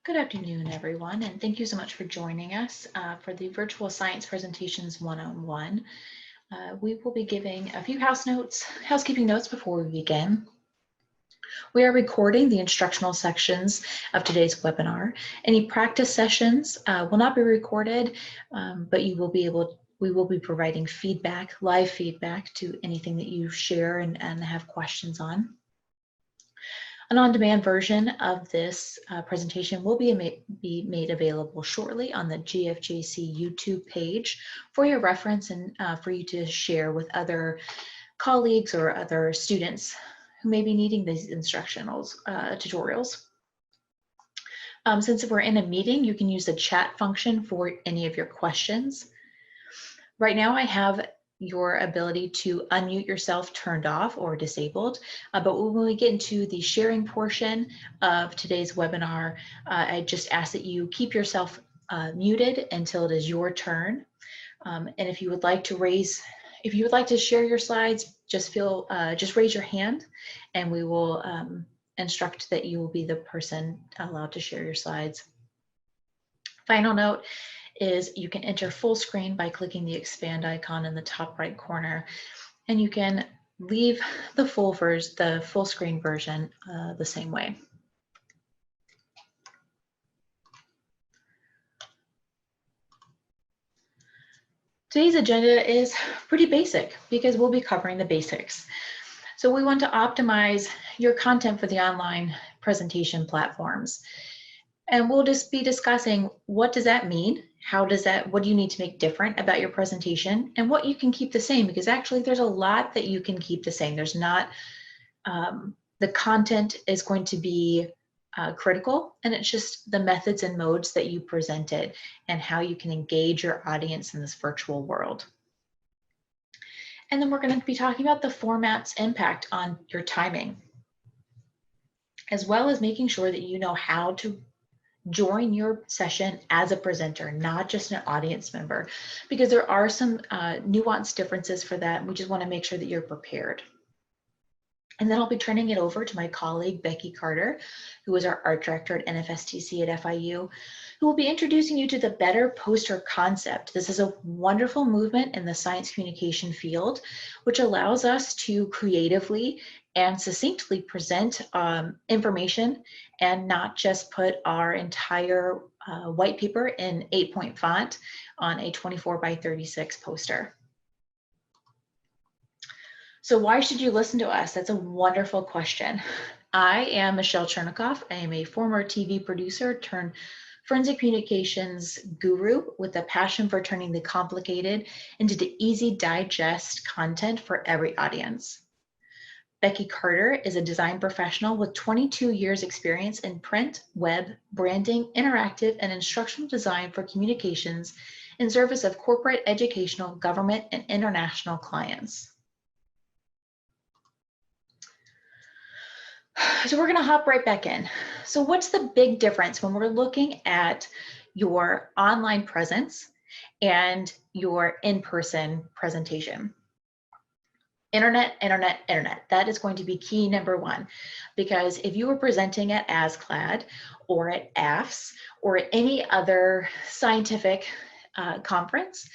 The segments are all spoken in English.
Good afternoon, everyone, and thank you so much for joining us for the Virtual Science Presentations One-on-One. We will be giving a few housekeeping notes before we begin. We are recording the instructional sections of today's webinar. Any practice sessions will not be recorded, but we will be providing feedback, live feedback to anything that you share and have questions on. An on-demand version of this presentation will be made available shortly on the GFJC YouTube page for your reference and for you to share with other colleagues or other students who may be needing these instructional tutorials. Since we're in a meeting, you can use the chat function for any of your questions. Right now I have your ability to unmute yourself turned off or disabled. But when we get into the sharing portion of today's webinar, I just ask that you keep yourself muted until it is your turn. And if you would like to share your slides, just raise your hand and we will instruct that you will be the person allowed to share your slides. Final note is you can enter full screen by clicking the expand icon in the top right corner, and you can leave the full screen version the same way. Today's agenda is pretty basic because we'll be covering the basics. So we want to optimize your content for the online presentation platforms. And we'll just be discussing what does that mean? What do you need to make different about your presentation and what you can keep the same? Because actually there's a lot that you can keep the same. There's not, the content is going to be critical, and it's just the methods and modes that you presented and how you can engage your audience in this virtual world. And then we're going to be talking about the format's impact on your timing, as well as making sure that you know how to join your session as a presenter, not just an audience member, because there are some nuanced differences for that. We just want to make sure that you're prepared. And then I'll be turning it over to my colleague, Becky Carter, who is our art director at NFSTC at FIU, who will be introducing you to the Better Poster concept. This is a wonderful movement in the science communication field, which allows us to creatively and succinctly present information and not just put our entire white paper in 8-point font on a 24:36 poster. So why should you listen to us? That's a wonderful question. I am Michelle Chernicoff. I am a former TV producer turned forensic communications guru with a passion for turning the complicated into the easy digest content for every audience. Becky Carter is a design professional with 22 years experience in print, web, branding, interactive, and instructional design for communications in service of corporate, educational, government, and international clients. So we're going to hop right back in. So what's the big difference when we're looking at your online presence and your in-person presentation? Internet, internet, internet. That is going to be key number one, because if you were presenting at ASCLD or at AFS or at any other scientific conference,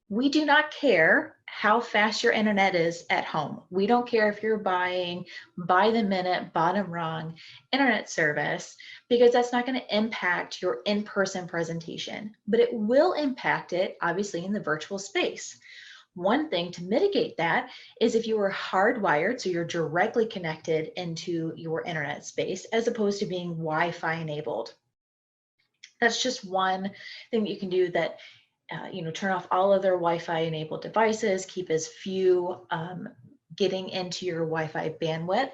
we do not care how fast your internet is at home. We don't care if you're buying by the minute, bottom rung internet service, because that's not going to impact your in-person presentation, but it will impact it obviously in the virtual space. One thing to mitigate that is if you are hardwired, so you're directly connected into your internet space as opposed to being Wi-Fi enabled. That's just one thing that you can do, that turn off all other Wi-Fi enabled devices, keep as few getting into your Wi-Fi bandwidth.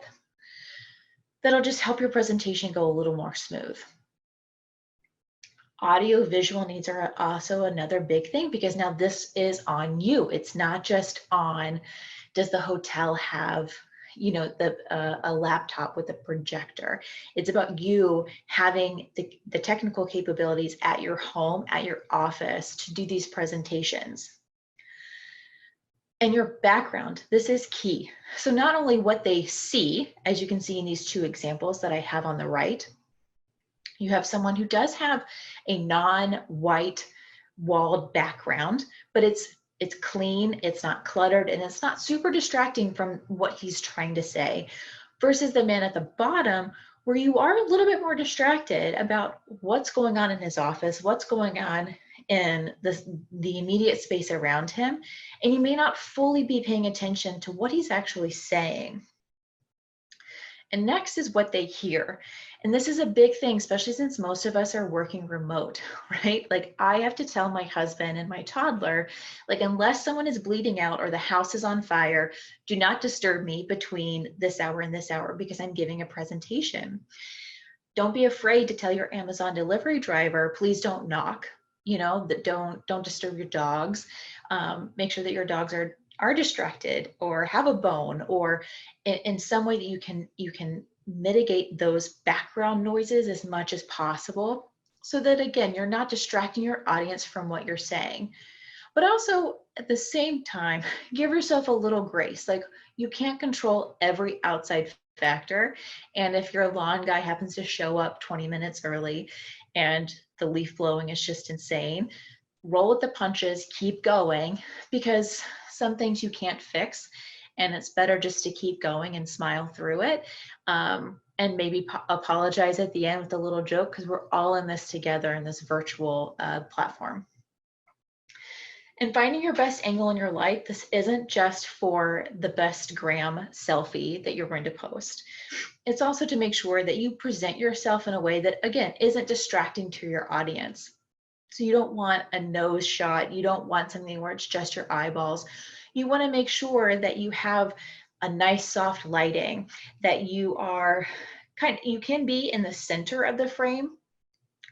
That'll just help your presentation go a little more smooth. Audio visual needs are also another big thing, because now this is on you. It's not just on, does the hotel have a laptop with a projector. It's about you having the technical capabilities at your home, at your office to do these presentations. And your background, this is key. So not only what they see, as you can see in these two examples that I have on the right, You have someone who does have a non-white walled background, but it's clean, it's not cluttered, and it's not super distracting from what he's trying to say, versus the man at the bottom, where you are a little bit more distracted about what's going on in his office, what's going on in the immediate space around him, and you may not fully be paying attention to what he's actually saying. And next is what they hear. And this is a big thing, especially since most of us are working remote, right? Like I have to tell my husband and my toddler, like unless someone is bleeding out or the house is on fire, do not disturb me between this hour and this hour because I'm giving a presentation. Don't be afraid to tell your Amazon delivery driver, please don't knock, you know, that don't disturb your dogs. Make sure that your dogs are distracted or have a bone or in some way that you can mitigate those background noises as much as possible so that again you're not distracting your audience from what you're saying. But also at the same time, give yourself a little grace. Like you can't control every outside factor, and if your lawn guy happens to show up 20 minutes early and the leaf blowing is just insane, roll with the punches, keep going, because some things you can't fix, and it's better just to keep going and smile through it, and maybe apologize at the end with a little joke, because we're all in this together in this virtual platform. And finding your best angle in your life, this isn't just for the best gram selfie that you're going to post. It's also to make sure that you present yourself in a way that, again, isn't distracting to your audience. So you don't want a nose shot. You don't want something where it's just your eyeballs. You want to make sure that you have a nice soft lighting, that you are you can be in the center of the frame,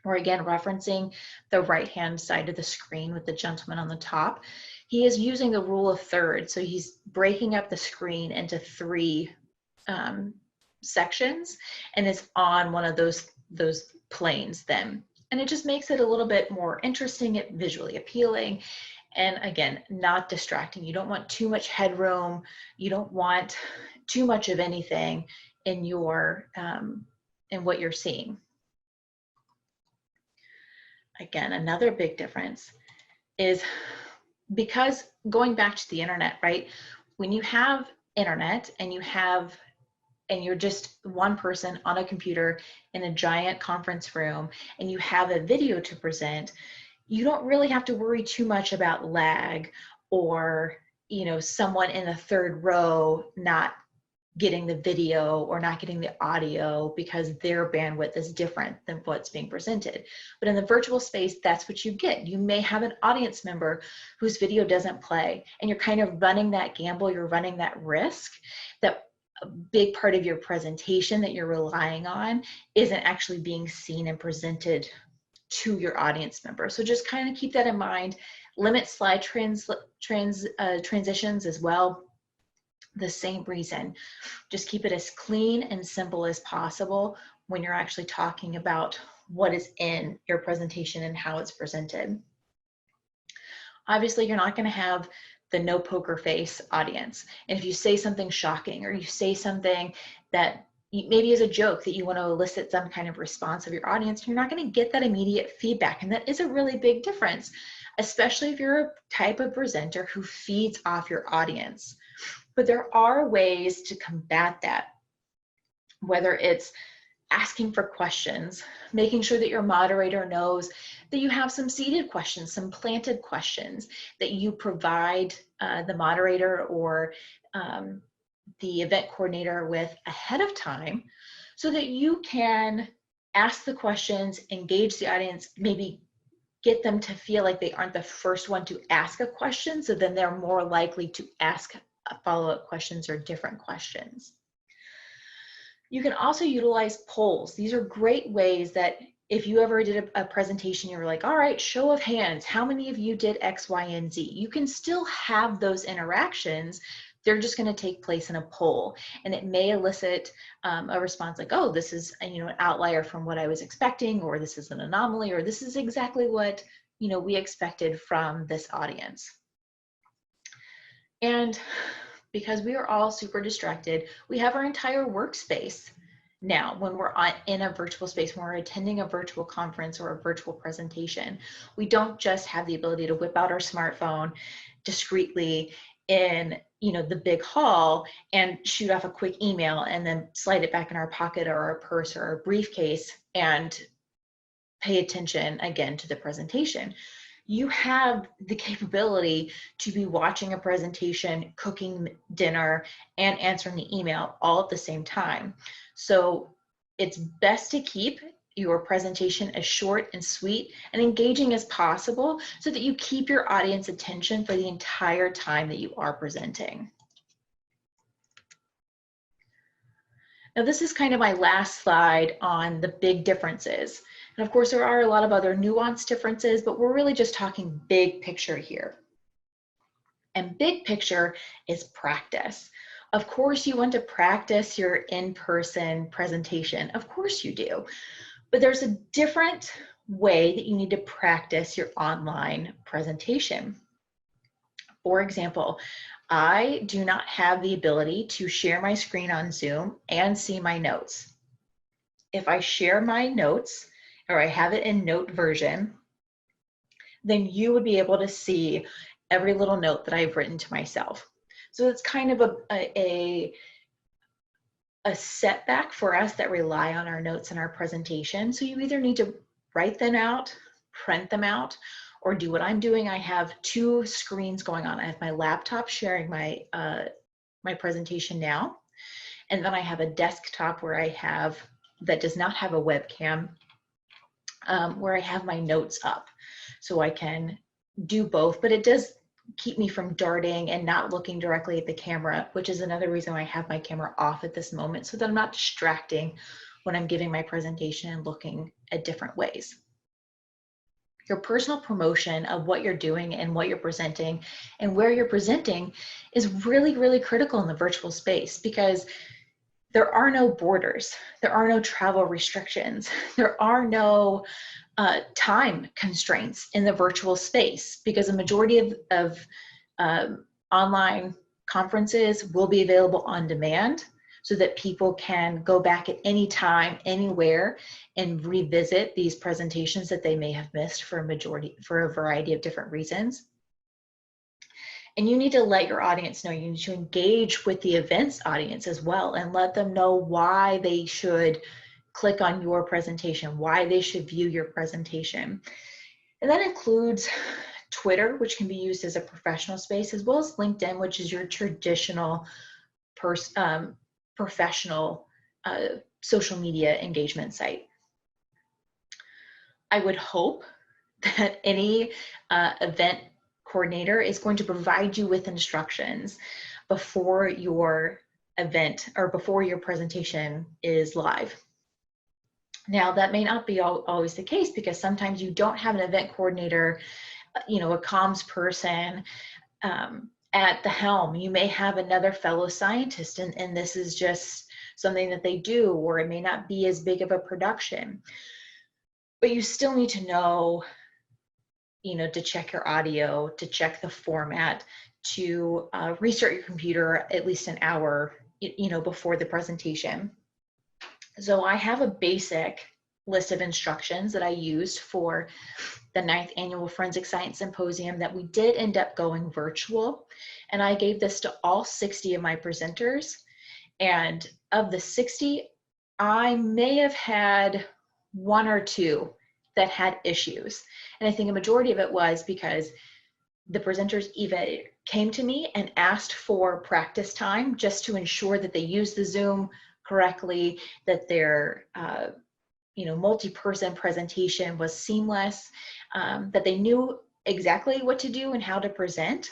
or again, referencing the right-hand side of the screen with the gentleman on the top. He is using the rule of thirds. So he's breaking up the screen into 3 sections, and it's on one of those planes then. And it just makes it a little bit more interesting, visually appealing, and again, not distracting. You don't want too much headroom. You don't want too much of anything in your in what you're seeing. Again, another big difference is because going back to the internet, right? When you have internet and you're just one person on a computer in a giant conference room and you have a video to present, you don't really have to worry too much about lag or, you know, someone in the 3rd row not getting the video or not getting the audio because their bandwidth is different than what's being presented. But in the virtual space, that's what you get. You may have an audience member whose video doesn't play, and you're kind of running that gamble, you're running that risk that a big part of your presentation that you're relying on isn't actually being seen and presented to your audience member. So just kind of keep that in mind. Limit slide transitions as well. The same reason. Just keep it as clean and simple as possible when you're actually talking about what is in your presentation and how it's presented. Obviously, you're not going to have the no poker face audience. And if you say something shocking or you say something that maybe is a joke that you want to elicit some kind of response of your audience, you're not going to get that immediate feedback. And that is a really big difference, especially if you're a type of presenter who feeds off your audience. But there are ways to combat that, whether it's asking for questions, making sure that your moderator knows that you have some seeded questions, some planted questions that you provide the moderator or the event coordinator with ahead of time so that you can ask the questions, engage the audience, maybe get them to feel like they aren't the first one to ask a question, so then they're more likely to ask follow-up questions or different questions. You can also utilize polls. These are great ways that if you ever did a presentation, you were like, all right, show of hands, how many of you did X, Y, and Z? You can still have those interactions. They're just going to take place in a poll, and it may elicit a response like, oh, this is an outlier from what I was expecting, or this is an anomaly, or this is exactly what we expected from this audience. And because we are all super distracted, we have our entire workspace Now, when we're in a virtual space, when we're attending a virtual conference or a virtual presentation, we don't just have the ability to whip out our smartphone discreetly in the big hall and shoot off a quick email and then slide it back in our pocket or our purse or our briefcase and pay attention again to the presentation. You have the capability to be watching a presentation, cooking dinner, and answering the email all at the same time. So it's best to keep your presentation as short and sweet and engaging as possible so that you keep your audience attention for the entire time that you are presenting. Now, this is kind of my last slide on the big differences. And of course, there are a lot of other nuanced differences, but we're really just talking big picture here. And big picture is practice. Of course, you want to practice your in-person presentation. Of course you do. But there's a different way that you need to practice your online presentation. For example, I do not have the ability to share my screen on Zoom and see my notes. If I share my notes or I have it in note version, then you would be able to see every little note that I've written to myself. So it's kind of a setback for us that rely on our notes and our presentation. So you either need to write them out, print them out, or do what I'm doing. I have two screens going on. I have my laptop sharing my my presentation now, and then I have a desktop where I have, that does not have a webcam, where I have my notes up. So I can do both, but it does keep me from darting and not looking directly at the camera, which is another reason why I have my camera off at this moment, so that I'm not distracting when I'm giving my presentation and looking at different ways. Your personal promotion of what you're doing and what you're presenting and where you're presenting is really, really critical in the virtual space, because there are no borders, there are no travel restrictions, there are no time constraints in the virtual space, because a majority of online conferences will be available on demand, so that people can go back at any time, anywhere, and revisit these presentations that they may have missed for a variety of different reasons. And you need to let your audience know, you need to engage with the event's audience as well, and let them know why they should click on your presentation, why they should view your presentation. And that includes Twitter, which can be used as a professional space, as well as LinkedIn, which is your traditional professional social media engagement site. I would hope that any event coordinator is going to provide you with instructions before your event or before your presentation is live. Now, that may not be always the case, because sometimes you don't have an event coordinator, a comms person at the helm. You may have another fellow scientist, and this is just something that they do, or it may not be as big of a production. But you still need to know, to check your audio, to check the format, to restart your computer at least an hour, before the presentation. So I have a basic list of instructions that I used for the 9th Annual Forensic Science Symposium that we did end up going virtual. And I gave this to all 60 of my presenters. And of the 60, I may have had 1 or 2 that had issues. And I think a majority of it was because the presenters even came to me and asked for practice time, just to ensure that they used the Zoom correctly, that their multi-person presentation was seamless, that they knew exactly what to do and how to present.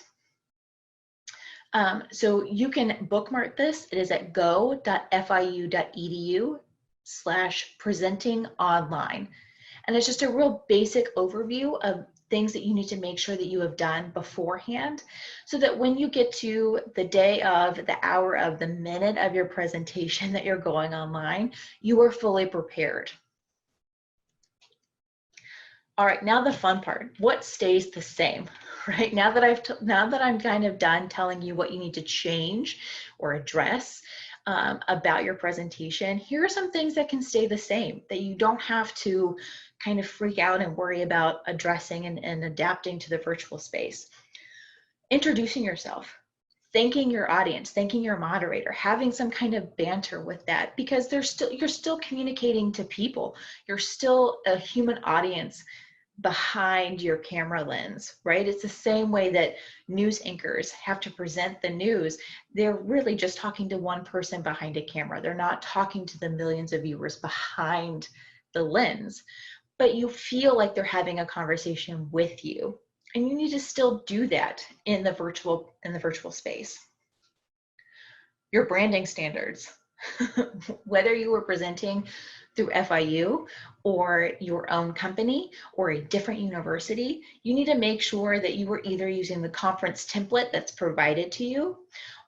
So you can bookmark this. It is at go.fiu.edu/presenting-online. And it's just a real basic overview of things that you need to make sure that you have done beforehand, so that when you get to the day of, the hour of, the minute of your presentation that you're going online, you are fully prepared. All right, now the fun part. What stays the same, right? Now that I'm kind of done telling you what you need to change or address, about your presentation, here are some things that can stay the same, that you don't have to kind of freak out and worry about addressing and adapting to the virtual space. Introducing yourself, thanking your audience, thanking your moderator, having some kind of banter with that, because you're still communicating to people. You're still a human audience behind your camera lens, right? It's the same way that news anchors have to present the news. They're really just talking to one person behind a camera. They're not talking to the millions of viewers behind the lens, but you feel like they're having a conversation with you. And you need to still do that in the virtual space. Your branding standards, whether you were presenting through FIU or your own company or a different university, you need to make sure that you were either using the conference template that's provided to you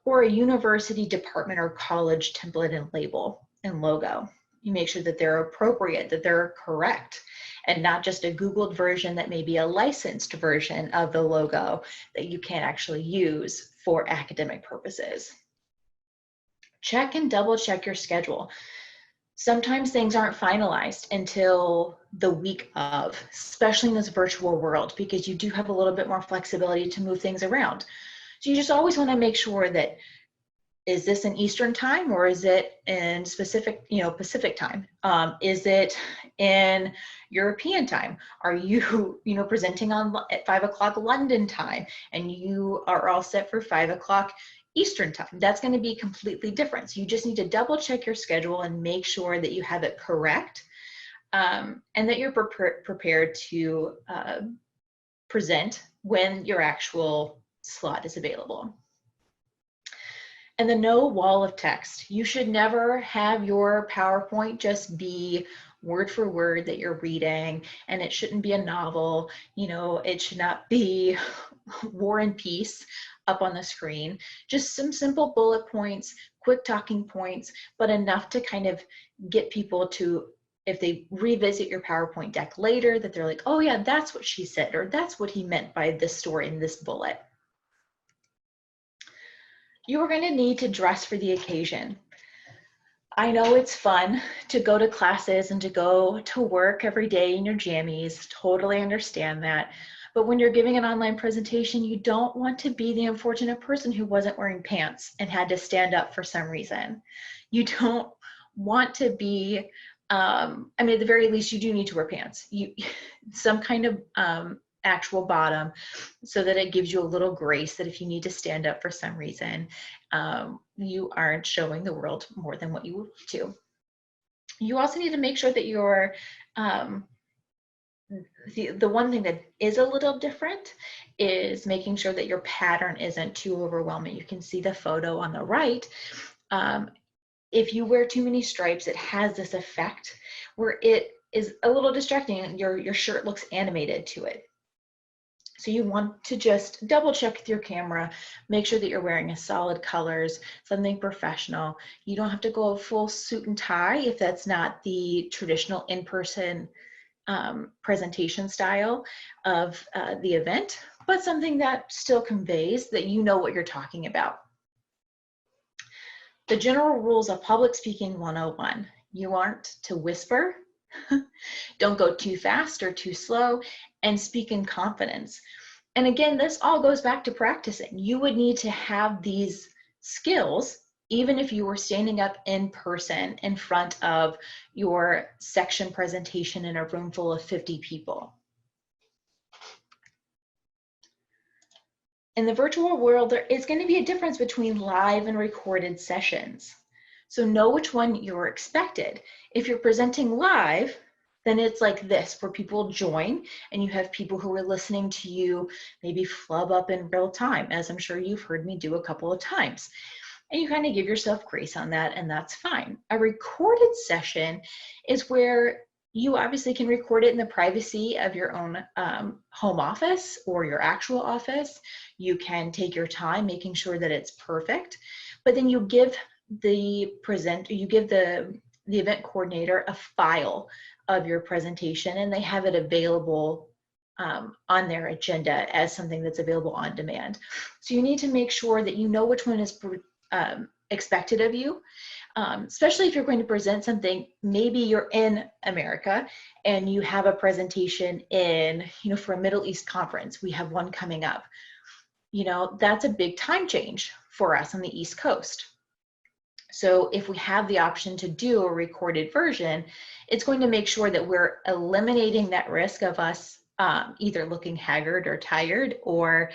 or a university, department, or college template and label and logo. You make sure that they're appropriate, that they're correct, and not just a Googled version that may be a licensed version of the logo that you can't actually use for academic purposes. Check and double check your schedule. Sometimes things aren't finalized until the week of, especially in this virtual world, because you do have a little bit more flexibility to move things around. So you just always want to make sure that, is this in Eastern time or is it in Pacific time? Is it in European time? Are you, presenting at 5 o'clock London time and you are all set for 5 o'clock Eastern time? That's going to be completely different. So you just need to double check your schedule and make sure that you have it correct, and that you're prepared to present when your actual slot is available. And the no wall of text. You should never have your PowerPoint just be word for word that you're reading, and it shouldn't be a novel. It should not be War and Peace up on the screen. Just some simple bullet points, quick talking points, but enough to kind of get people to, if they revisit your PowerPoint deck later, that they're like, oh yeah, that's what she said, or that's what he meant by this story in this bullet. You are going to need to dress for the occasion. I know it's fun to go to classes and to go to work every day in your jammies. Totally understand that. But when you're giving an online presentation, you don't want to be the unfortunate person who wasn't wearing pants and had to stand up for some reason. You don't want to be, at the very least, you do need to wear pants. Some kind of actual bottom, so that it gives you a little grace that if you need to stand up for some reason, you aren't showing the world more than what you would to. You also need to make sure that you're, the one thing that is a little different is making sure that your pattern isn't too overwhelming. You can see the photo on the right. If you wear too many stripes, it has this effect where it is a little distracting and your shirt looks animated to it. So you want to just double check with your camera, make sure that you're wearing a solid colors, something professional. You don't have to go full suit and tie if that's not the traditional in-person presentation style of the event, but something that still conveys that you know what you're talking about. The general rules of public speaking 101. You aren't to whisper, don't go too fast or too slow, and speak in confidence. And again, this all goes back to practicing. You would need to have these skills even if you were standing up in person in front of your section presentation in a room full of 50 people. In the virtual world, there is going to be a difference between live and recorded sessions. So know which one you're expected. If you're presenting live, then it's like this, where people join and you have people who are listening to you maybe flub up in real time, as I'm sure you've heard me do a couple of times. And you kind of give yourself grace on that, and that's fine. A recorded session is where you obviously can record it in the privacy of your own home office or your actual office. You can take your time making sure that it's perfect, but then you give the event coordinator a file of your presentation, and they have it available on their agenda as something that's available on demand. So you need to make sure that you know which one is expected of you, especially if you're going to present something. Maybe you're in America and you have a presentation in, for a Middle East conference. We have one coming up. That's a big time change for us on the East Coast. So if we have the option to do a recorded version, it's going to make sure that we're eliminating that risk of us either looking haggard or tired, or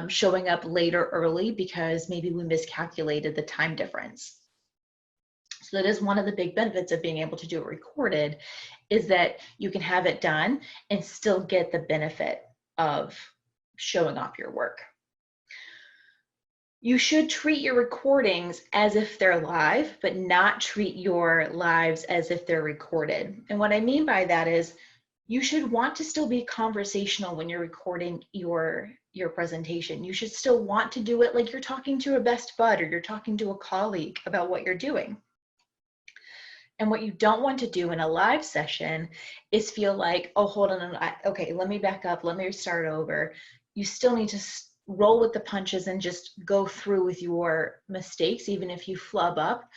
showing up late or early because maybe we miscalculated the time difference. So that is one of the big benefits of being able to do it recorded, is that you can have it done and still get the benefit of showing off your work. You should treat your recordings as if they're live, but not treat your lives as if they're recorded. And what I mean by that is you should want to still be conversational when you're recording your presentation. You should still want to do it like you're talking to a best bud or you're talking to a colleague about what you're doing. And what you don't want to do in a live session is feel like, oh, hold on, okay, let me back up, let me start over. You still need to roll with the punches and just go through with your mistakes, even if you flub up,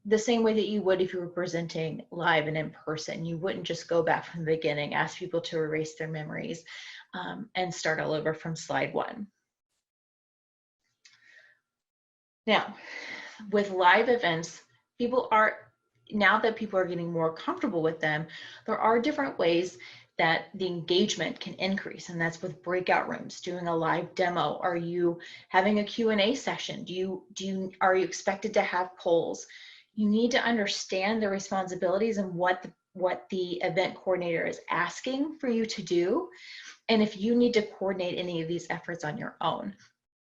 the same way that you would if you were presenting live and in person. You wouldn't just go back from the beginning, ask people to erase their memories, and start all over from slide one. Now, with live events, now that people are getting more comfortable with them, there are different ways that the engagement can increase, and that's with breakout rooms, doing a live demo. Are you having a Q&A session? Are you expected to have polls? You need to understand the responsibilities and what the event coordinator is asking for you to do, and if you need to coordinate any of these efforts on your own.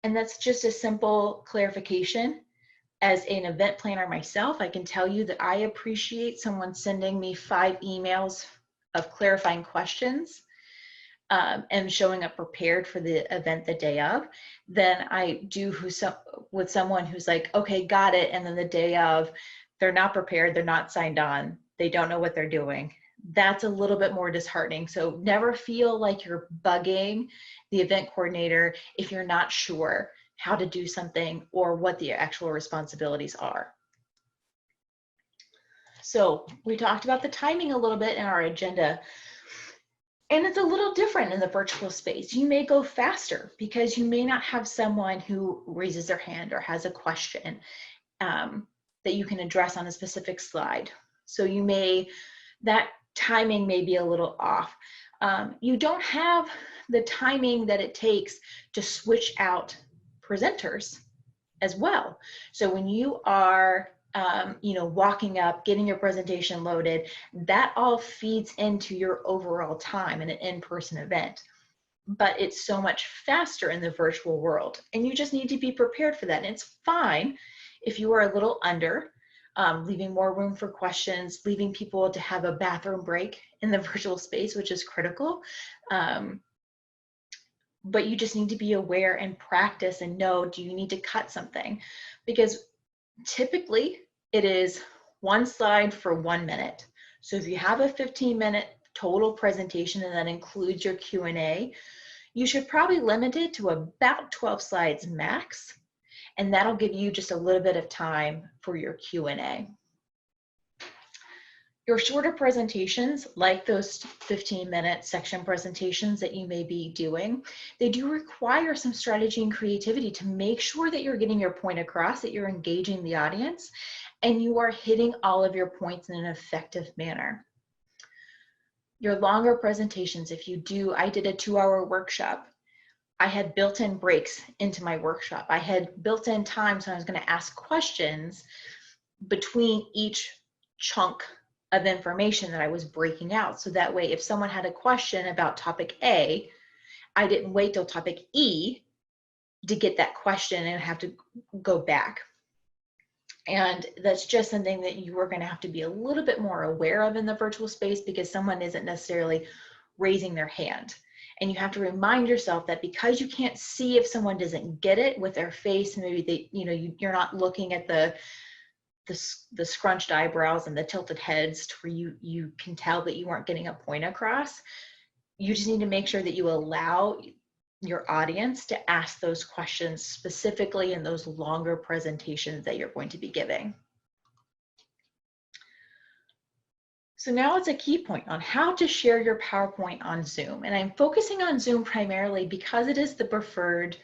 And that's just a simple clarification. As an event planner myself, I can tell you that I appreciate someone sending me 5 emails of clarifying questions and showing up prepared for the event the day of, than I do with someone who's like, okay, got it, and then the day of, they're not prepared, they're not signed on, they don't know what they're doing. That's a little bit more disheartening. So never feel like you're bugging the event coordinator if you're not sure how to do something or what the actual responsibilities are. So we talked about the timing a little bit in our agenda, and it's a little different in the virtual space. You may go faster because you may not have someone who raises their hand or has a question that you can address on a specific slide. So that timing may be a little off. You don't have the timing that it takes to switch out presenters as well. So when you are walking up, getting your presentation loaded, that all feeds into your overall time in an in-person event. But it's so much faster in the virtual world, and you just need to be prepared for that. And it's fine if you are a little under, leaving more room for questions, leaving people to have a bathroom break in the virtual space, which is critical. But you just need to be aware and practice and know, do you need to cut something? Because typically it is 1 slide for 1 minute. So if you have a 15-minute total presentation and that includes your Q&A, you should probably limit it to about 12 slides max, and that'll give you just a little bit of time for your Q&A. Your shorter presentations, like those 15-minute section presentations that you may be doing, they do require some strategy and creativity to make sure that you're getting your point across, that you're engaging the audience, and you are hitting all of your points in an effective manner. Your longer presentations, I did a 2-hour workshop. I had built-in breaks into my workshop. I had built-in times when I was going to ask questions between each chunk of information that I was breaking out. So that way, if someone had a question about topic A, I didn't wait till topic E to get that question and have to go back. And that's just something that you are going to have to be a little bit more aware of in the virtual space, because someone isn't necessarily raising their hand. And you have to remind yourself that because you can't see if someone doesn't get it with their face, maybe you're not looking at the scrunched eyebrows and the tilted heads to where you can tell that you weren't getting a point across. You just need to make sure that you allow your audience to ask those questions specifically in those longer presentations that you're going to be giving. So now it's a key point on how to share your PowerPoint on Zoom. And I'm focusing on Zoom primarily because it is the preferred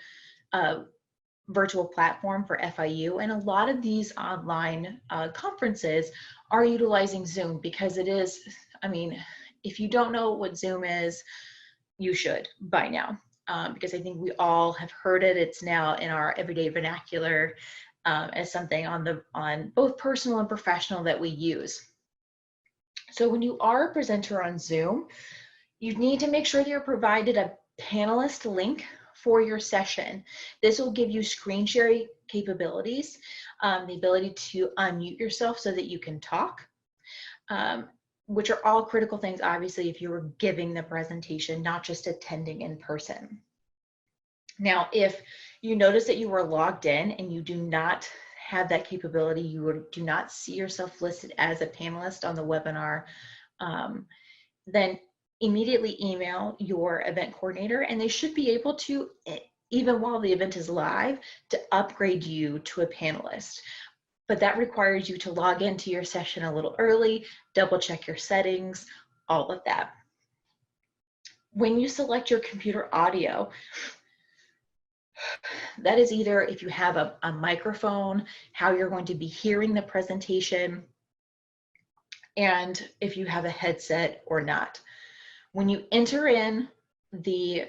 virtual platform for FIU. And a lot of these online conferences are utilizing Zoom because it is, I mean, if you don't know what Zoom is, you should by now. Because I think we all have heard it. It's now in our everyday vernacular as something on both personal and professional that we use. So when you are a presenter on Zoom, you need to make sure that you're provided a panelist link for your session. This will give you screen sharing capabilities, the ability to unmute yourself so that you can talk, which are all critical things, obviously, if you were giving the presentation, not just attending in person. Now, if you notice that you were logged in and you do not have that capability, you do not see yourself listed as a panelist on the webinar, then immediately email your event coordinator, and they should be able to, even while the event is live, to upgrade you to a panelist. But that requires you to log into your session a little early, double check your settings, all of that. When you select your computer audio, that is either if you have a microphone, how you're going to be hearing the presentation, and if you have a headset or not. When you enter in the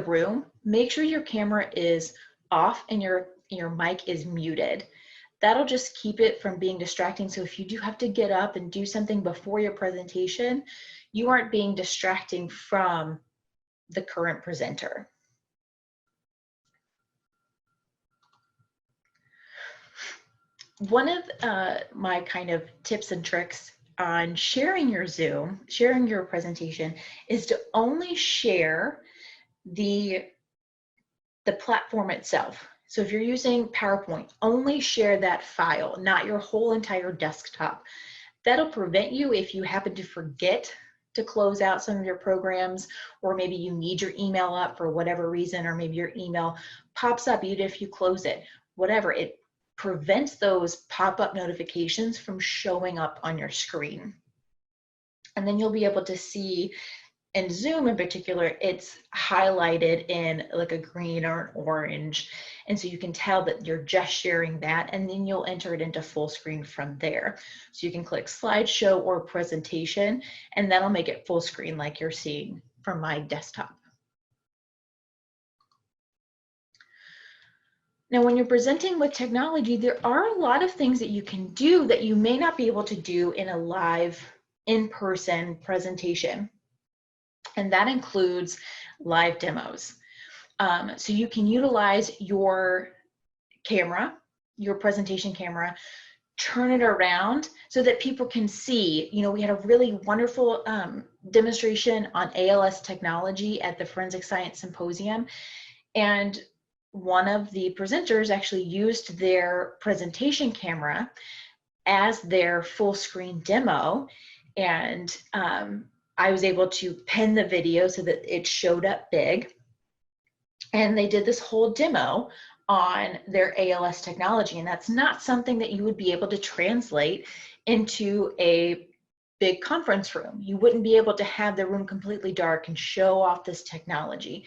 room, make sure your camera is off and your mic is muted. That'll just keep it from being distracting. So if you do have to get up and do something before your presentation, you aren't being distracting from the current presenter. One of my kind of tips and tricks on sharing your Zoom, sharing your presentation, is to only share the platform itself. So if you're using PowerPoint, only share that file, not your whole entire desktop. That'll prevent you if you happen to forget to close out some of your programs, or maybe you need your email up for whatever reason, or maybe your email pops up even if you close it, whatever. It prevents those pop-up notifications from showing up on your screen. And then you'll be able to see, in Zoom in particular, it's highlighted in like a green or an orange. And so you can tell that you're just sharing that, and then you'll enter it into full screen from there. So you can click slideshow or presentation, and that'll make it full screen like you're seeing from my desktop. Now, when you're presenting with technology, there are a lot of things that you can do that you may not be able to do in a live, in-person presentation. And that includes live demos. So you can utilize your camera, your presentation camera, turn it around so that people can see. You know, we had a really wonderful demonstration on ALS technology at the Forensic Science Symposium. And one of the presenters actually used their presentation camera as their full screen demo. And I was able to pin the video so that it showed up big. And they did this whole demo on their ALS technology. And that's not something that you would be able to translate into a big conference room. You wouldn't be able to have the room completely dark and show off this technology.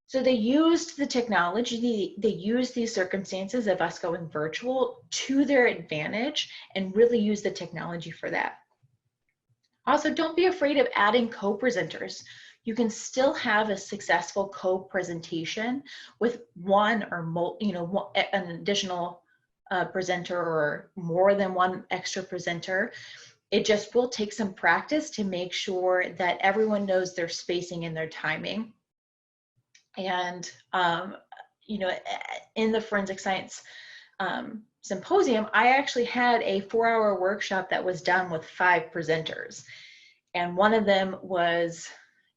So they used the technology, they used these circumstances of us going virtual to their advantage and really use the technology for that. Also, don't be afraid of adding co-presenters. You can still have a successful co-presentation with one or an additional presenter or more than one extra presenter. It just will take some practice to make sure that everyone knows their spacing and their timing. And, in the Forensic Science Symposium, I actually had a 4-hour workshop that was done with 5 presenters. And one of them was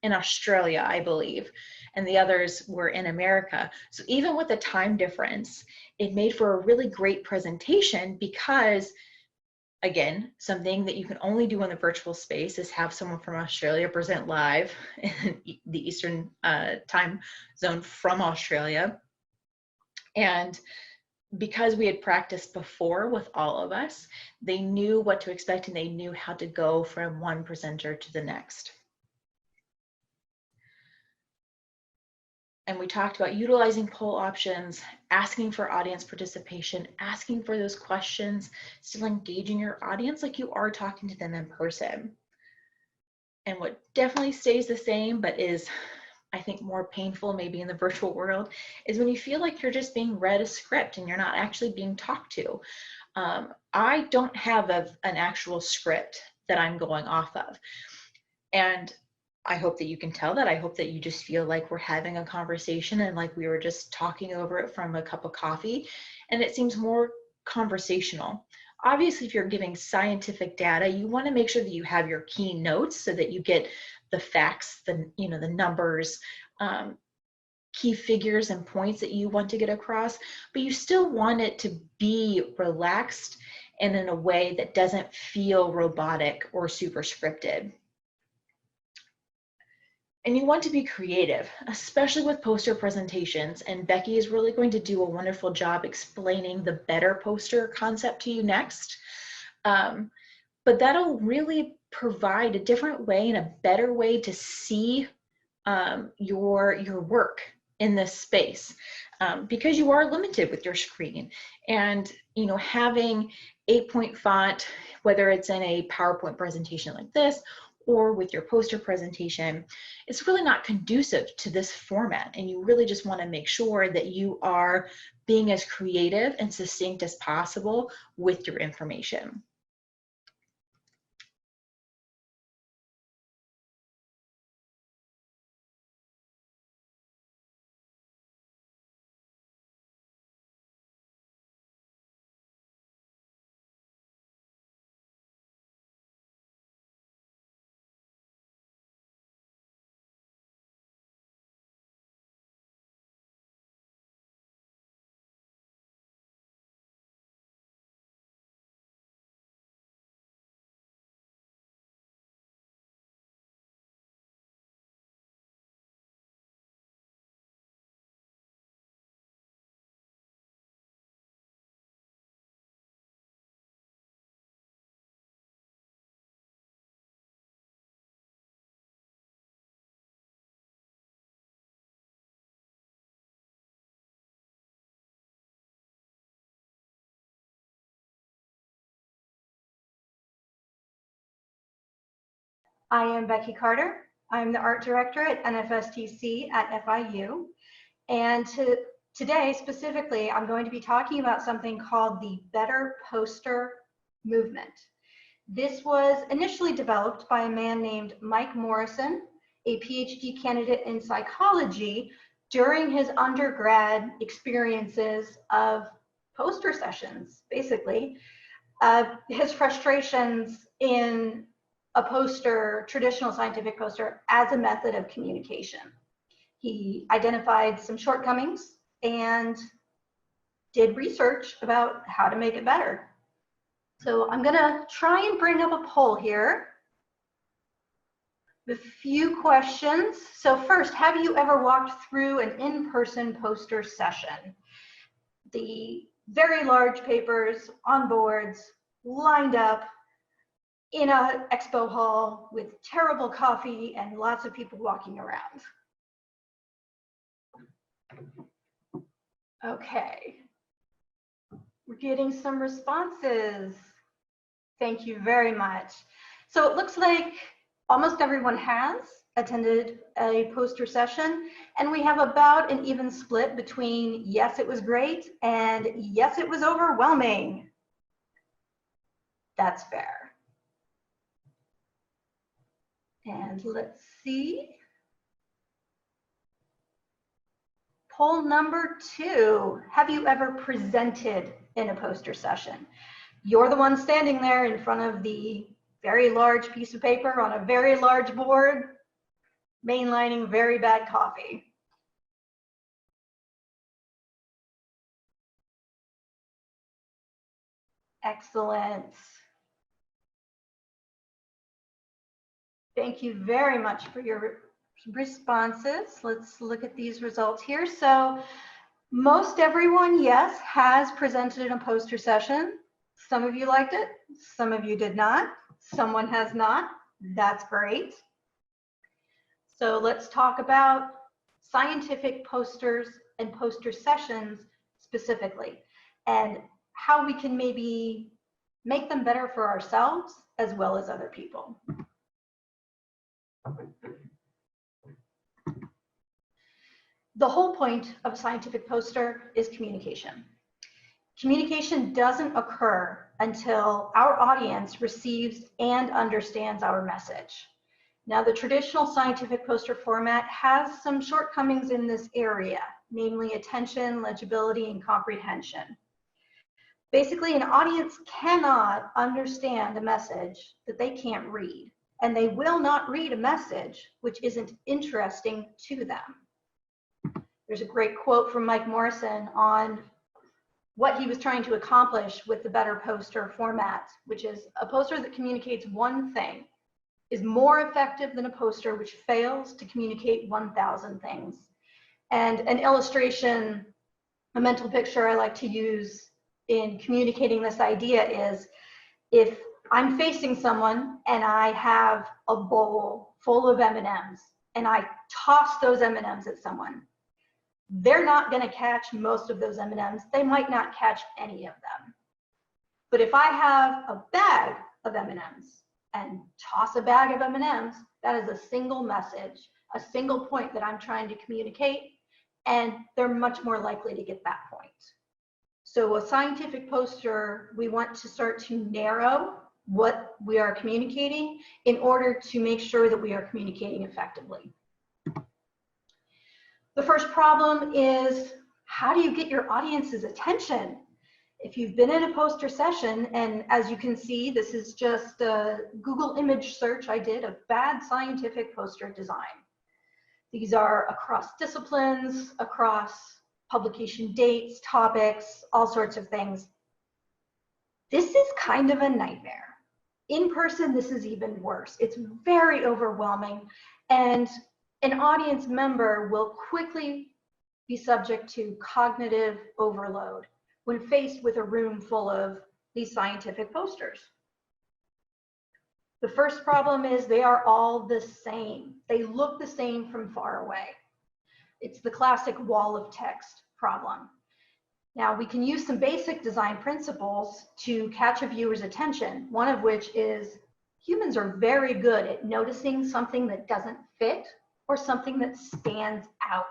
in Australia, I believe, and the others were in America. So even with the time difference, it made for a really great presentation because Again, something that you can only do in the virtual space is have someone from Australia present live in the Eastern time zone from Australia. And because we had practiced before with all of us, they knew what to expect and they knew how to go from one presenter to the next. And we talked about utilizing poll options, asking for audience participation, asking for those questions, still engaging your audience like you are talking to them in person. And what definitely stays the same, but is, I think, more painful maybe in the virtual world, is when you feel like you're just being read a script and you're not actually being talked to. I don't have an actual script that I'm going off of. And I hope that you can tell that. I hope that you just feel like we're having a conversation and like we were just talking over it from a cup of coffee, and it seems more conversational. Obviously, if you're giving scientific data, you want to make sure that you have your key notes so that you get the facts, the numbers, key figures and points that you want to get across, but you still want it to be relaxed and in a way that doesn't feel robotic or super scripted. And you want to be creative, especially with poster presentations. And Becky is really going to do a wonderful job explaining the better poster concept to you next. But that'll really provide a different way and a better way to see your work in this space, because you are limited with your screen. And having 8-point font, whether it's in a PowerPoint presentation like this or with your poster presentation, it's really not conducive to this format. And you really just want to make sure that you are being as creative and succinct as possible with your information. I am Becky Carter. I'm the art director at NFSTC at FIU. And today, specifically, I'm going to be talking about something called the Better Poster Movement. This was initially developed by a man named Mike Morrison, a PhD candidate in psychology, during his undergrad experiences of poster sessions, basically. His frustrations in a poster, traditional scientific poster, as a method of communication. He identified some shortcomings and did research about how to make it better. So I'm gonna try and bring up a poll here with a few questions. So first, have you ever walked through an in-person poster session? The very large papers on boards, lined up, in an expo hall with terrible coffee and lots of people walking around. Okay, we're getting some responses. Thank you very much. So it looks like almost everyone has attended a poster session, and we have about an even split between yes, it was great and yes, it was overwhelming. That's fair. And let's see. Poll number 2, have you ever presented in a poster session? You're the one standing there in front of the very large piece of paper on a very large board, mainlining very bad coffee. Excellent. Thank you very much for your responses. Let's look at these results here. So most everyone, yes, has presented in a poster session. Some of you liked it, some of you did not. Someone has not. That's great. So let's talk about scientific posters and poster sessions specifically, and how we can maybe make them better for ourselves as well as other people. The whole point of a scientific poster is communication. Communication doesn't occur until our audience receives and understands our message. Now, the traditional scientific poster format has some shortcomings in this area, namely attention, legibility, and comprehension. Basically, an audience cannot understand a message that they can't read, and they will not read a message which isn't interesting to them. There's a great quote from Mike Morrison on what he was trying to accomplish with the better poster format, which is a poster that communicates one thing is more effective than a poster which fails to communicate 1,000 things. And an illustration, a mental picture I like to use in communicating this idea is, if I'm facing someone and I have a bowl full of M&Ms and I toss those M&Ms at someone, they're not going to catch most of those M&Ms. They might not catch any of them. But if I have a bag of M&Ms and toss a bag of M&Ms, that is a single message, a single point that I'm trying to communicate, and they're much more likely to get that point. So a scientific poster, we want to start to narrow what we are communicating in order to make sure that we are communicating effectively. The first problem is, how do you get your audience's attention? If you've been in a poster session, and as you can see, this is just a Google image search I did of bad scientific poster design. These are across disciplines, across publication dates, topics, all sorts of things. This is kind of a nightmare. In person, this is even worse. It's very overwhelming, and an audience member will quickly be subject to cognitive overload when faced with a room full of these scientific posters. The first problem is they are all the same. They look the same from far away. It's the classic wall of text problem. Now, we can use some basic design principles to catch a viewer's attention, one of which is humans are very good at noticing something that doesn't fit or something that stands out.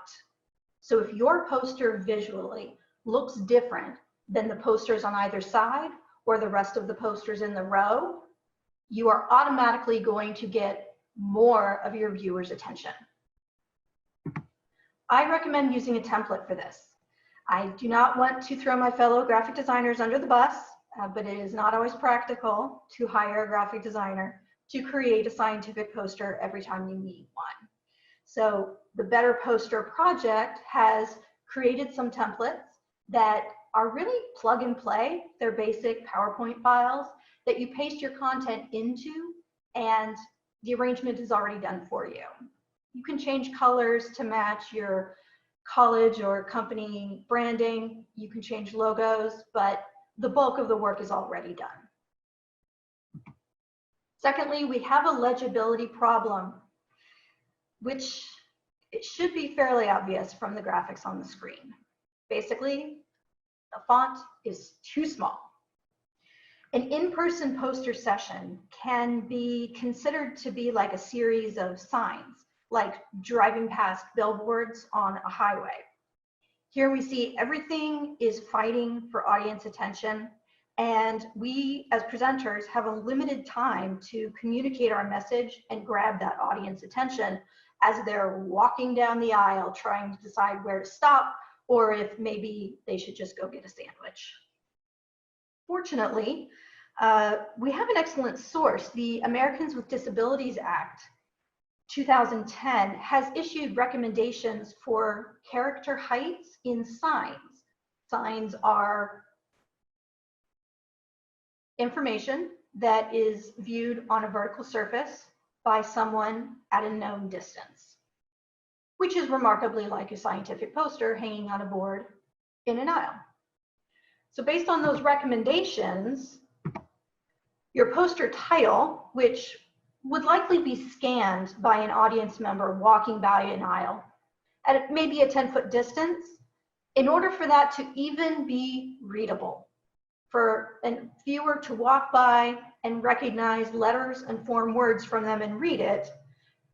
So if your poster visually looks different than the posters on either side or the rest of the posters in the row, you are automatically going to get more of your viewers' attention. I recommend using a template for this. I do not want to throw my fellow graphic designers under the bus, but it is not always practical to hire a graphic designer to create a scientific poster every time you need one. So the Better Poster Project has created some templates that are really plug and play. They're basic PowerPoint files that you paste your content into, and the arrangement is already done for you. You can change colors to match your college or company branding. You can change logos, but the bulk of the work is already done. Secondly, we have a legibility problem, which it should be fairly obvious from the graphics on the screen. Basically, the font is too small. An in-person poster session can be considered to be like a series of signs, like driving past billboards on a highway. Here we see everything is fighting for audience attention, and we as presenters have a limited time to communicate our message and grab that audience attention as they're walking down the aisle trying to decide where to stop, or if maybe they should just go get a sandwich. Fortunately, we have an excellent source. The Americans with Disabilities Act 2010 has issued recommendations for character heights in signs. Signs are information that is viewed on a vertical surface by someone at a known distance, which is remarkably like a scientific poster hanging on a board in an aisle. So based on those recommendations, your poster title, which would likely be scanned by an audience member walking by an aisle at maybe a 10-foot distance, in order for that to even be readable, for a viewer to walk by and recognize letters and form words from them and read it,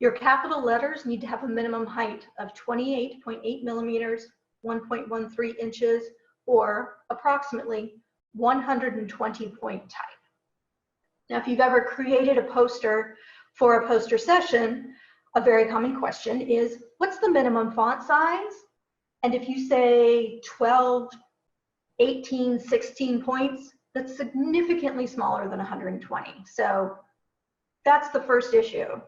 your capital letters need to have a minimum height of 28.8 millimeters, 1.13 inches, or approximately 120 point type. Now, if you've ever created a poster for a poster session, a very common question is, what's the minimum font size? And if you say 12, 18, 16 points, that's significantly smaller than 120. So that's the first issue.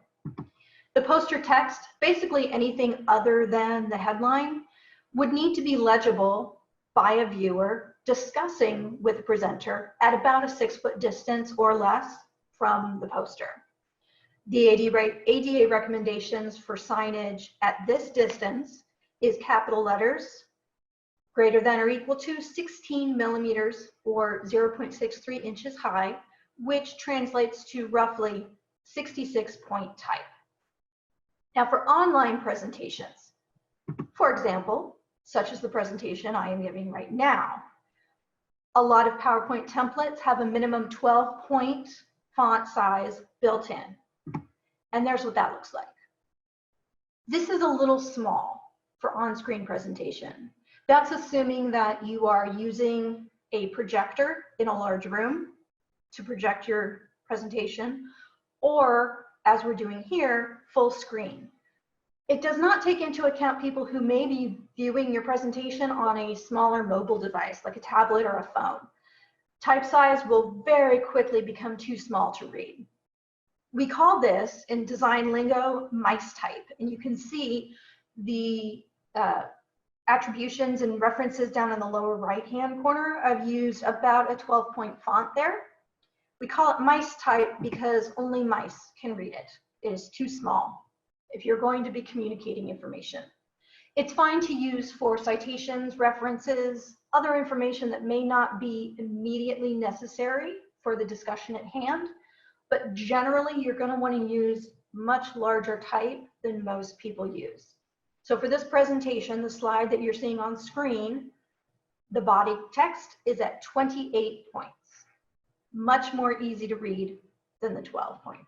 The poster text, basically anything other than the headline, would need to be legible by a viewer discussing with the presenter at about a 6-foot distance or less from the poster. The ADA recommendations for signage at this distance is capital letters greater than or equal to 16 millimeters or 0.63 inches high, which translates to roughly 66 point type. Now for online presentations, for example, such as the presentation I am giving right now, a lot of PowerPoint templates have a minimum 12-point font size built in. And there's what that looks like. This is a little small for on-screen presentation. That's assuming that you are using a projector in a large room to project your presentation, or as we're doing here, full screen. It does not take into account people who may be viewing your presentation on a smaller mobile device, like a tablet or a phone. Type size will very quickly become too small to read. We call this, in design lingo, mice type, and you can see the attributions and references down in the lower right-hand corner. I've used about a 12-point font there. We call it mice type because only mice can read it. It is too small if you're going to be communicating information. It's fine to use for citations, references, other information that may not be immediately necessary for the discussion at hand, but generally you're going to want to use much larger type than most people use. So for this presentation, the slide that you're seeing on screen, the body text is at 28 points. Much more easy to read than the 12 point.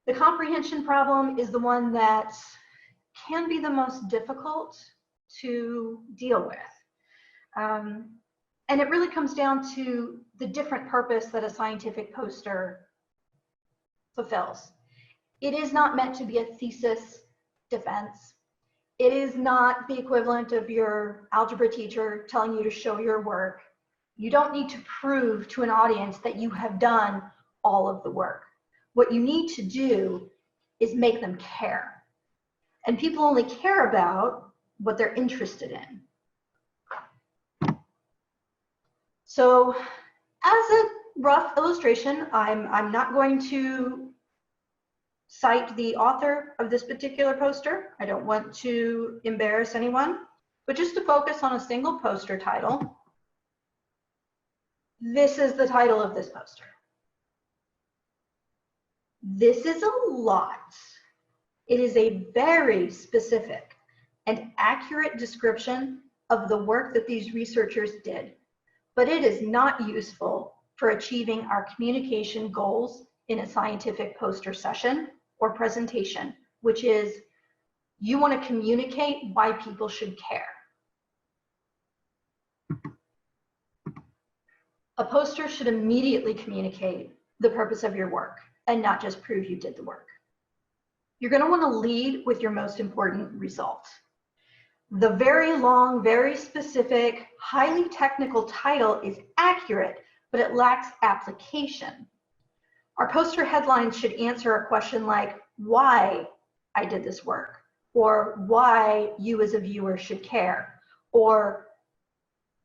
The comprehension problem is the one that can be the most difficult to deal with. And it really comes down to the different purpose that a scientific poster fulfills. It is not meant to be a thesis defense. It is not the equivalent of your algebra teacher telling you to show your work. You don't need to prove to an audience that you have done all of the work. What you need to do is make them care. And people only care about what they're interested in. So as a rough illustration, I'm not going to cite the author of this particular poster. I don't want to embarrass anyone, but just to focus on a single poster title, this is the title of this poster. This is a lot. It is a very specific and accurate description of the work that these researchers did, but it is not useful for achieving our communication goals in a scientific poster session or presentation, which is you want to communicate why people should care. A poster should immediately communicate the purpose of your work and not just prove you did the work. You're going to want to lead with your most important result. The very long, very specific, highly technical title is accurate, but it lacks application. Our poster headlines should answer a question like, why I did this work, or why you as a viewer should care, or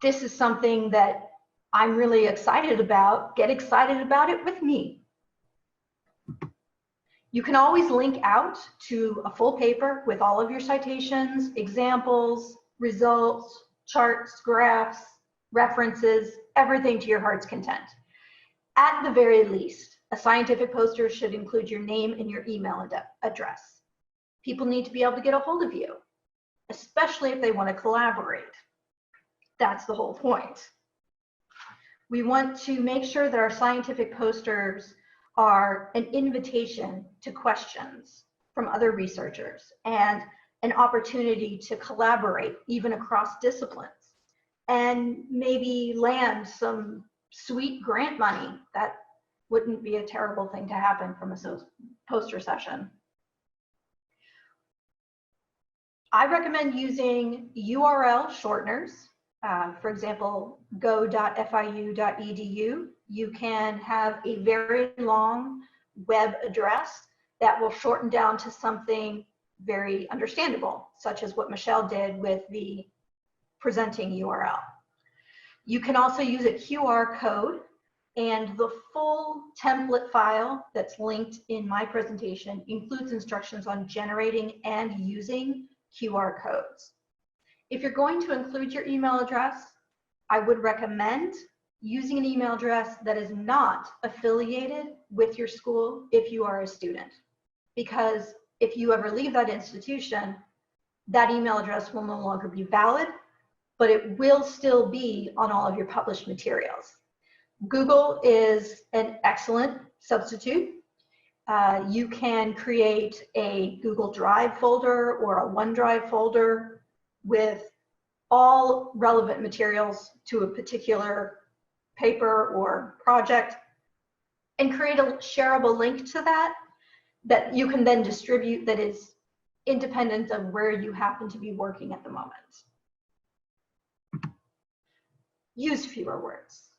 this is something that I'm really excited about, get excited about it with me. You can always link out to a full paper with all of your citations, examples, results, charts, graphs, references, everything to your heart's content. At the very least, a scientific poster should include your name and your email address. People need to be able to get a hold of you, especially if they want to collaborate. That's the whole point. We want to make sure that our scientific posters are an invitation to questions from other researchers and an opportunity to collaborate even across disciplines and maybe land some sweet grant money. That wouldn't be a terrible thing to happen from a poster session. I recommend using URL shorteners. For example, go.fiu.edu. You can have a very long web address that will shorten down to something very understandable, such as what Michelle did with the presenting URL. You can also use a QR code, and the full template file that's linked in my presentation includes instructions on generating and using QR codes. If you're going to include your email address, I would recommend using an email address that is not affiliated with your school if you are a student. Because if you ever leave that institution, that email address will no longer be valid, but it will still be on all of your published materials. Google is an excellent substitute. You can create a Google Drive folder or a OneDrive folder with all relevant materials to a particular paper or project and create a shareable link to that that you can then distribute that is independent of where you happen to be working at the moment. Use fewer words.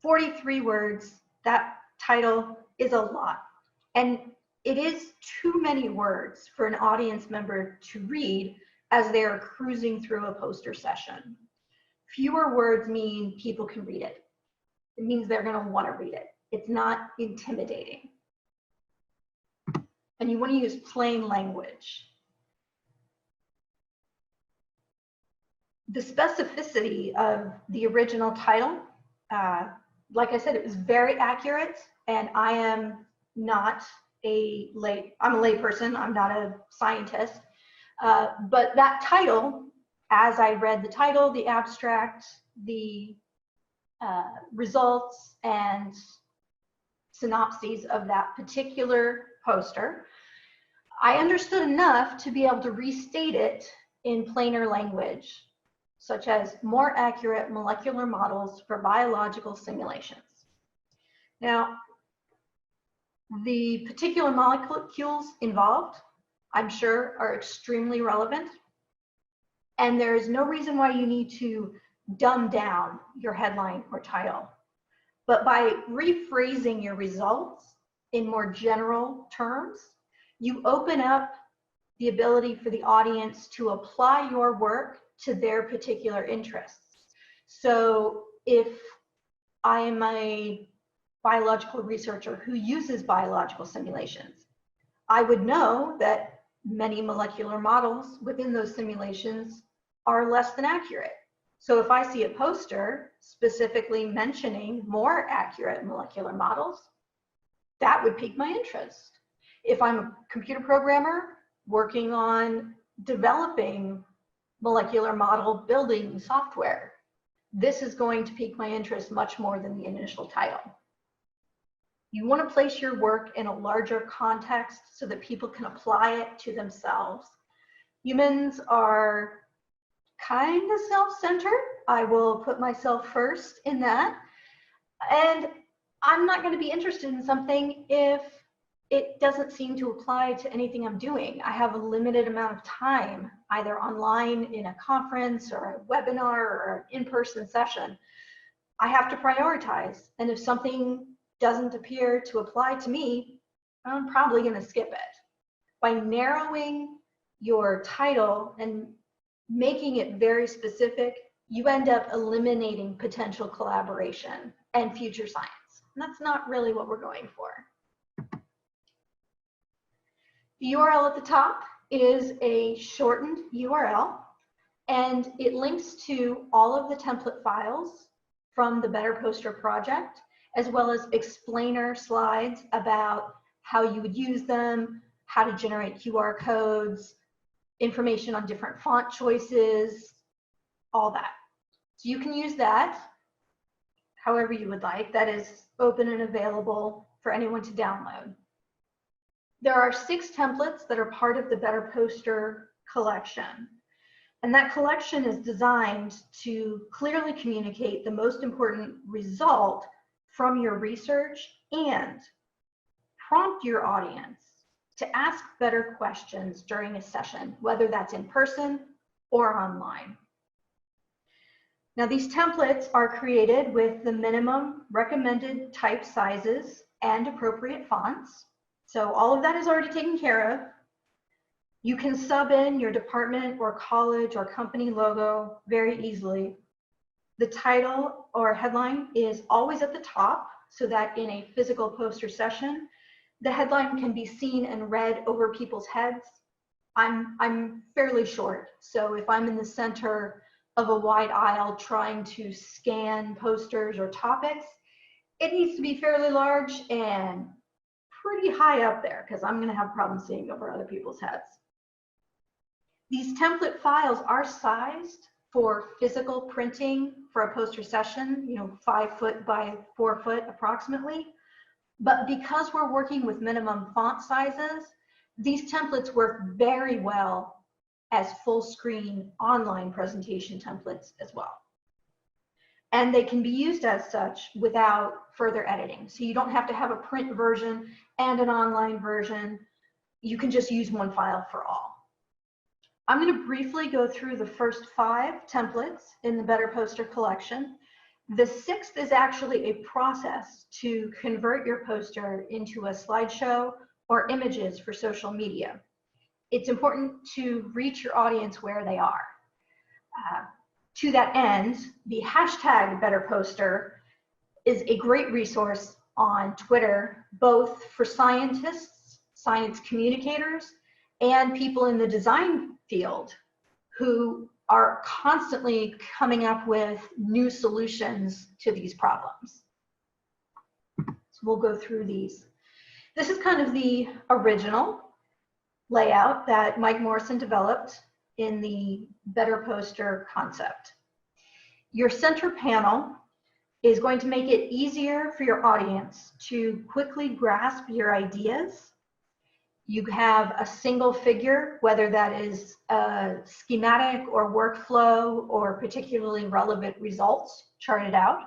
43 words, that title is a lot. And it is too many words for an audience member to read as they are cruising through a poster session. Fewer words mean people can read it. It means they're going to want to read it. It's not intimidating. And you want to use plain language. The specificity of the original title, like I said, it was very accurate, and I am not I'm a lay person, I'm not a scientist, but that title, as I read the title, the abstract, the results and synopses of that particular poster, I understood enough to be able to restate it in plainer language, such as more accurate molecular models for biological simulations. Now, the particular molecules involved, I'm sure, are extremely relevant, and there is no reason why you need to dumb down your headline or title. But by rephrasing your results in more general terms, you open up the ability for the audience to apply your work to their particular interests. So if I am a biological researcher who uses biological simulations, I would know that many molecular models within those simulations are less than accurate. So if I see a poster specifically mentioning more accurate molecular models, that would pique my interest. If I'm a computer programmer working on developing molecular model building software, this is going to pique my interest much more than the initial title. You want to place your work in a larger context so that people can apply it to themselves. Humans are kind of self-centered. I will put myself first in that. And I'm not going to be interested in something if it doesn't seem to apply to anything I'm doing. I have a limited amount of time, either online in a conference or a webinar or an in-person session. I have to prioritize. And if something doesn't appear to apply to me, I'm probably going to skip it. By narrowing your title and making it very specific, you end up eliminating potential collaboration and future science. And that's not really what we're going for. The URL at the top is a shortened URL, and it links to all of the template files from the Better Poster project, as well as explainer slides about how you would use them, how to generate QR codes, information on different font choices, all that. So you can use that however you would like. That is open and available for anyone to download. There are 6 templates that are part of the Better Poster collection. And that collection is designed to clearly communicate the most important result from your research and prompt your audience to ask better questions during a session, whether that's in person or online. Now, these templates are created with the minimum recommended type sizes and appropriate fonts. So all of that is already taken care of. You can sub in your department or college or company logo very easily. The title or headline is always at the top so that in a physical poster session, the headline can be seen and read over people's heads. I'm fairly short, so if I'm in the center of a wide aisle trying to scan posters or topics, it needs to be fairly large and pretty high up there because I'm going to have problems seeing over other people's heads. These template files are sized for physical printing for a poster session, 5 foot by 4 foot approximately. But because we're working with minimum font sizes, these templates work very well as full screen online presentation templates as well. And they can be used as such without further editing. So you don't have to have a print version and an online version. You can just use one file for all. I'm going to briefly go through the first 5 templates in the Better Poster collection. The 6th is actually a process to convert your poster into a slideshow or images for social media. It's important to reach your audience where they are. To that end, the hashtag Better Poster is a great resource on Twitter, both for scientists, science communicators, and people in the design field who are constantly coming up with new solutions to these problems. So we'll go through these. This is kind of the original layout that Mike Morrison developed in the Better Poster concept. Your center panel is going to make it easier for your audience to quickly grasp your ideas. You have a single figure, whether that is a schematic or workflow or particularly relevant results charted out.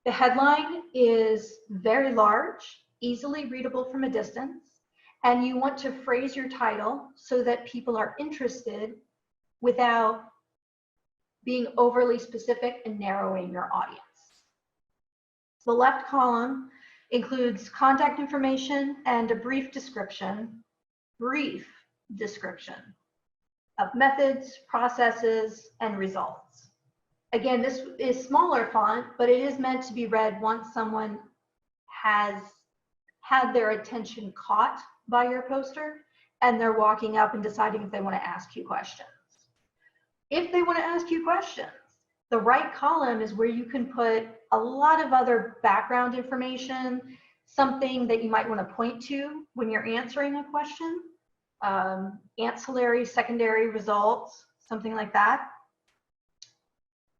The headline is very large, easily readable from a distance, and you want to phrase your title so that people are interested without being overly specific and narrowing your audience. The left column includes contact information and a brief description of methods, processes, and results. Again, this is smaller font, but it is meant to be read once someone has had their attention caught by your poster and they're walking up and deciding if they want to ask you questions. If they want to ask you questions, the right column is where you can put a lot of other background information, something that you might want to point to when you're answering a question, ancillary, secondary results, something like that.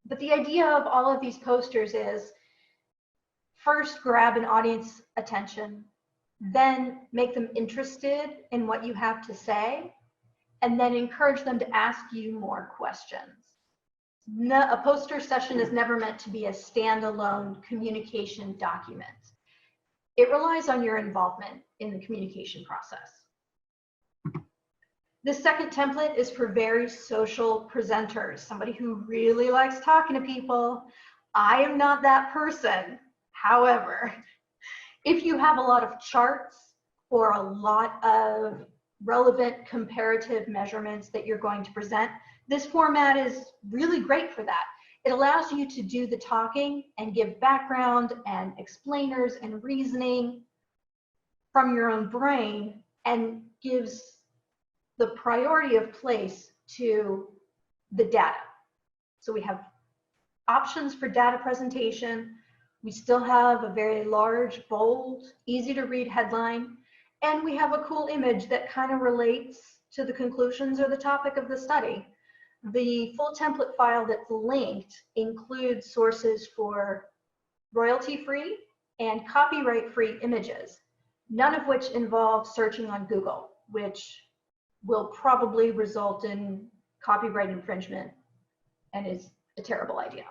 But the idea of all of these posters is first grab an audience attention, then make them interested in what you have to say, and then encourage them to ask you more questions. A poster session is never meant to be a standalone communication document. It relies on your involvement in the communication process. The second template is for very social presenters, somebody who really likes talking to people. I am not that person. However, if you have a lot of charts or a lot of relevant comparative measurements that you're going to present, this format is really great for that. It allows you to do the talking and give background and explainers and reasoning from your own brain and gives the priority of place to the data. So we have options for data presentation. We still have a very large, bold, easy to read headline, and we have a cool image that kind of relates to the conclusions or the topic of the study. The full template file that's linked includes sources for royalty-free and copyright-free images, none of which involve searching on Google, which will probably result in copyright infringement and is a terrible idea.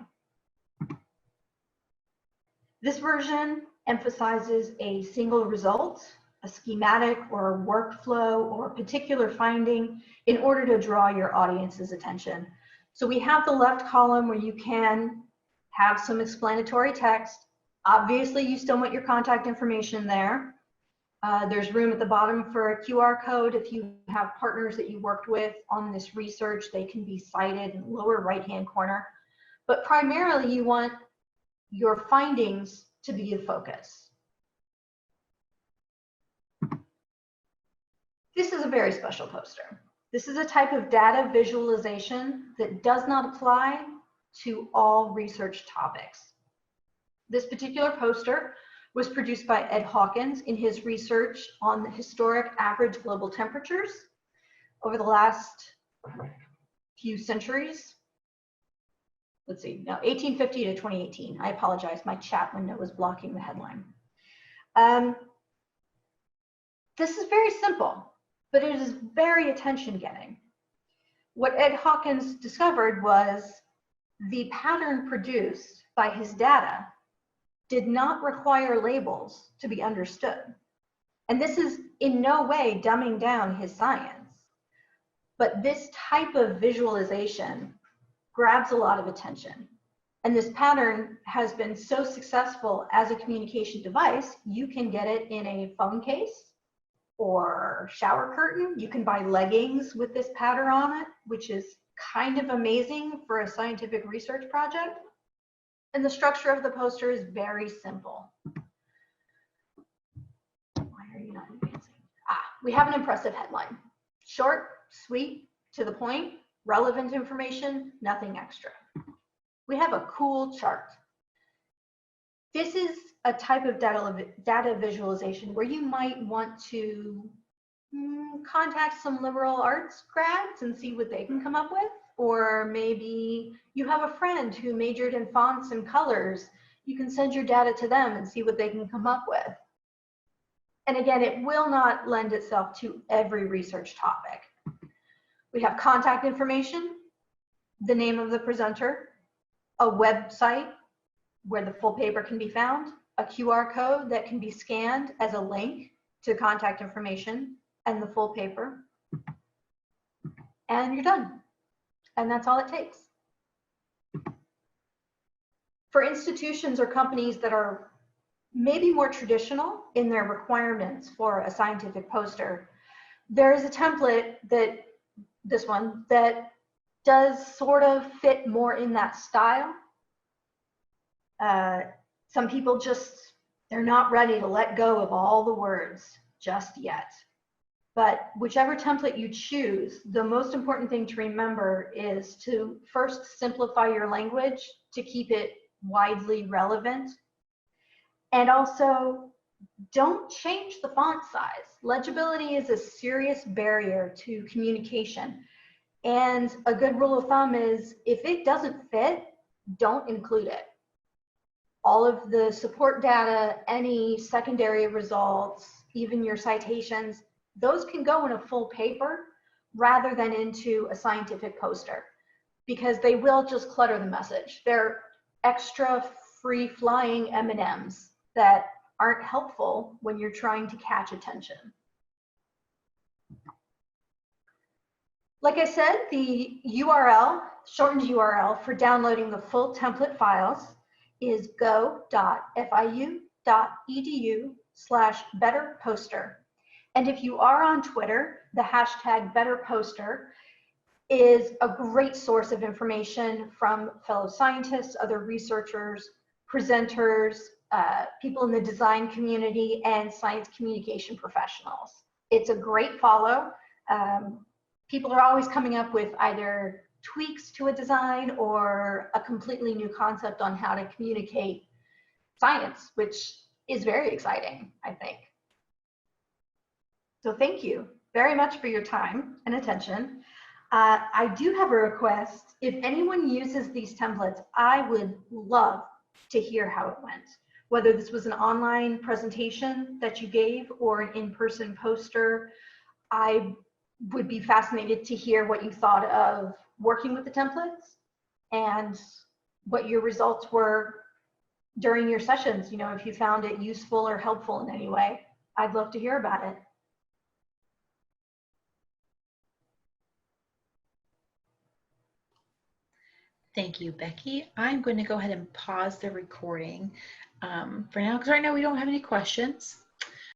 This version emphasizes a single result, a schematic or a workflow or a particular finding in order to draw your audience's attention. So we have the left column where you can have some explanatory text. Obviously, you still want your contact information there. There's room at the bottom for a QR code. If you have partners that you worked with on this research, they can be cited in the lower right-hand corner. But primarily, you want your findings to be the focus. This is a very special poster. This is a type of data visualization that does not apply to all research topics. This particular poster was produced by Ed Hawkins in his research on the historic average global temperatures over the last few centuries. Let's see, now 1850 to 2018. I apologize, my chat window was blocking the headline. This is very simple, but it is very attention-getting. What Ed Hawkins discovered was the pattern produced by his data did not require labels to be understood. And this is in no way dumbing down his science, but this type of visualization grabs a lot of attention. And this pattern has been so successful as a communication device, you can get it in a phone case or shower curtain. You can buy leggings with this pattern on it, which is kind of amazing for a scientific research project. And the structure of the poster is very simple. Why are you not advancing? We have an impressive headline. Short, sweet, to the point, relevant information, nothing extra. We have a cool chart. This is a type of data visualization where you might want to contact some liberal arts grads and see what they can come up with. Or maybe you have a friend who majored in fonts and colors. You can send your data to them and see what they can come up with. And again, it will not lend itself to every research topic. We have contact information, the name of the presenter, a website where the full paper can be found, a QR code that can be scanned as a link to contact information and the full paper, and you're done. And that's all it takes. For institutions or companies that are maybe more traditional in their requirements for a scientific poster, there is a template that, this one, that does sort of fit more in that style. Some people they're not ready to let go of all the words just yet. But whichever template you choose, the most important thing to remember is to first simplify your language to keep it widely relevant. And also, don't change the font size. Legibility is a serious barrier to communication. And a good rule of thumb is if it doesn't fit, don't include it. All of the support data, any secondary results, even your citations, those can go in a full paper rather than into a scientific poster because they will just clutter the message. They're extra free-flying M&Ms that aren't helpful when you're trying to catch attention. Like I said, the URL, shortened URL for downloading the full template files is go.fiu.edu/betterposter. And if you are on Twitter, the hashtag #BetterPoster is a great source of information from fellow scientists, other researchers, presenters, people in the design community, and science communication professionals. It's a great follow. People are always coming up with either tweaks to a design or a completely new concept on how to communicate science, which is very exciting, I think. So thank you very much for your time and attention. I do have a request. If anyone uses these templates, I would love to hear how it went. Whether this was an online presentation that you gave or an in-person poster, I would be fascinated to hear what you thought of working with the templates and what your results were during your sessions. You know, if you found it useful or helpful in any way, I'd love to hear about it. Thank you, Becky. I'm going to go ahead and pause the recording for now, because right now we don't have any questions.